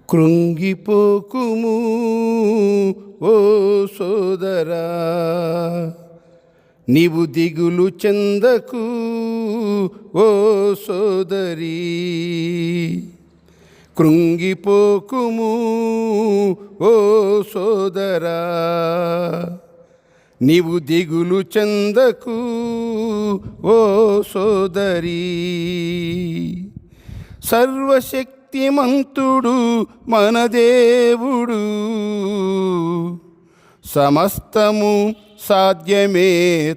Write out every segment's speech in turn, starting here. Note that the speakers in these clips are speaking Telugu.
కృంగిపోకుము ఓ సోదరా, నీవు దిగులు చెందకు ఓ సోదరీ. కృంగిపోకుము ఓ సోదరా, నీవు దిగులు చెందకు ఓ సోదరీ. సర్వశక్తిమంతుడు మన దేవుడు, సమస్తము సాధ్యమే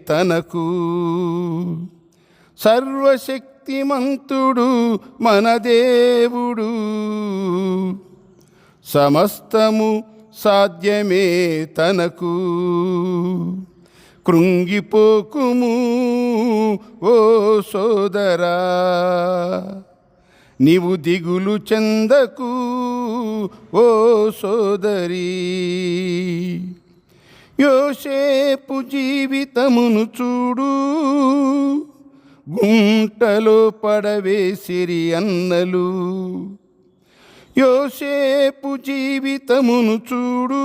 తనకు. సర్వశక్తిమంతుడు మన దేవుడు, సమస్తము సాధ్యమే తనకు. కృంగిపోకుము ఓ సోదరా, నీవు దిగులు చెందకు ఓ సోదరీ. యోసేపు జీవితమును చూడు, గుంటలో పడవేసిరి అన్నలు. యోసేపు జీవితమును చూడు,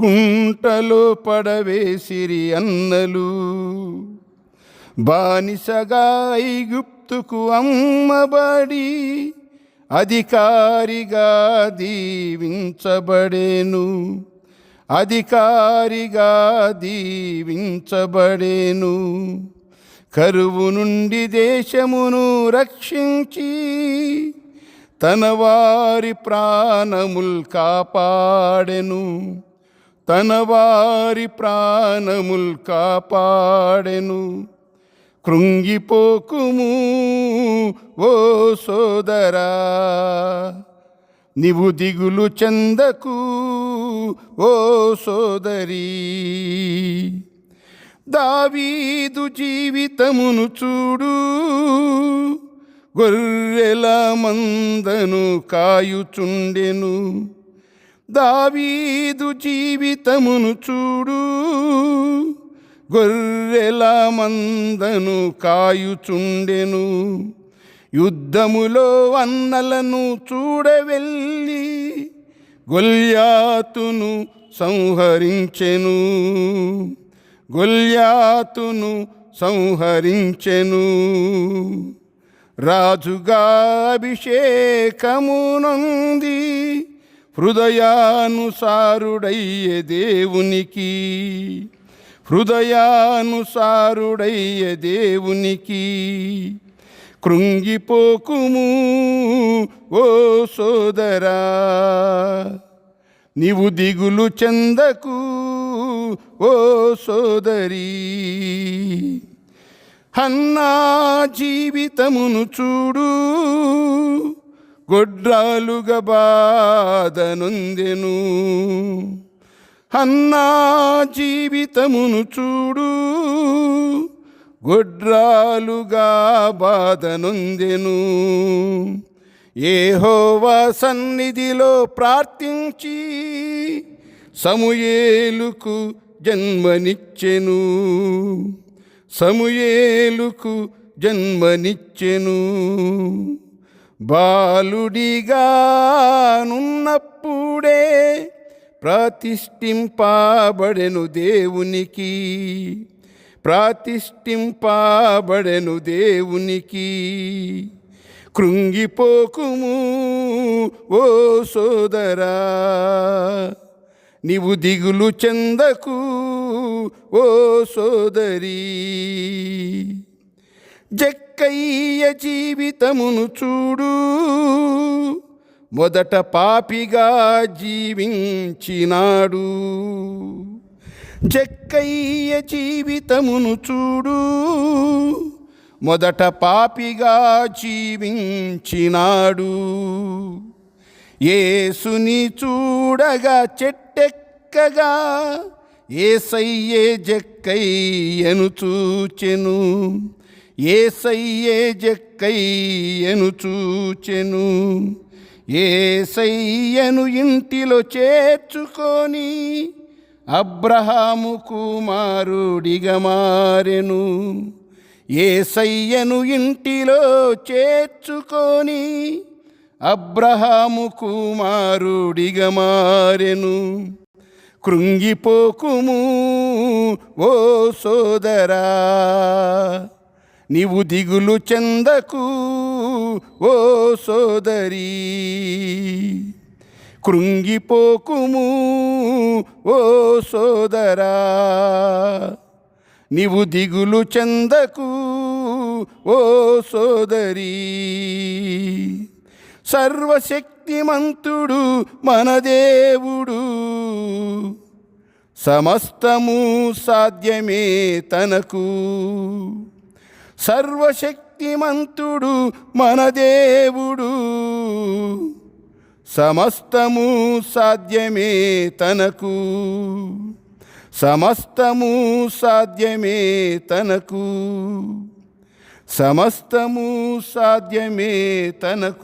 గుంటలో పడవేసిరి అన్నలు. బానిసగా ఐగుప్తుకు అమ్మబడి అధికారిగా దీవించబడేను, అధికారిగా దీవించబడేను. కరువు నుండి దేశమును రక్షించి తన వారి ప్రాణముల్ కాపాడెను, తన వారి ప్రాణముల్ కాపాడెను. కృంగిపోకుము ఓ సోదరా, నీవు దిగులు చెందకు ఓ సోదరీ. దావీదు జీవితమును చూడు, గొర్రెల మందను కాయుచుండెను. దావీదు జీవితమును చూడు, గొర్రెల మందను కాయుచుండెను. యుద్ధములో అన్నలను చూడవెళ్ళి గొల్యాతును సంహరించెను, గొల్యాతును సంహరించెను. రాజుగా అభిషేకమునంది హృదయానుసారుడయ్యే దేవునికి, హృదయానుసారుడయ్యే దేవునికి. కృంగిపోకుము ఓ సోదరా, నీవు దిగులు చెందకు ఓ సోదరీ. హన్నా జీవితమును చూడు, గొడ్రాలుగా బాధనొందెను. హన్నా జీవితమును చూడు, గొడ్రాలుగా బాధనొందెను. యెహోవా సన్నిధిలో ప్రార్థించి సమూయేలుకు జన్మనిచ్చెను, సమూయేలుకు జన్మనిచ్చెను. బాలుడిగా నున్నప్పుడే ప్రతిష్ఠింపబడెను దేవునికి, ప్రతిష్ఠింపబడెను దేవునికి. కృంగిపోకుము ఓ సోదరా, నీవు దిగులు చెందకు ఓ సోదరీ. జక్కయ్య జీవితమును చూడు, మొదట పాపిగా జీవించినాడు. జక్కయ్య జీవితమును చూడు, మొదట పాపిగా జీవించినాడు. యేసుని చూడగా చెట్టెక్కగా యేసయ్యే జక్కయ్యను చూచెను, యేసయ్యే జక్కయ్యను చూచెను. యేసయ్యను ఇంటిలో చేర్చుకొని అబ్రహాము కుమారుడిగా మారెను. యేసయ్యను ఇంటిలో చేర్చుకొని అబ్రహాము కుమారుడిగా మారెను. కృంగిపోకుము ఓ సోదరా, నీవు దిగులు చెందకు ఓ సోదరీ. కృంగిపోకుము ఓ సోదరా, నీవు దిగులు చెందకు ఓ సోదరీ. సర్వశక్తిమంతుడు మన దేవుడు, సమస్తము సాధ్యమే తనకు. సర్వశక్తిమంతుడు మన దేవుడు, సమస్తము సాధ్యమే తనకు. సమస్తము సాధ్యమే తనకు. సమస్తము సాధ్యమే తనకు.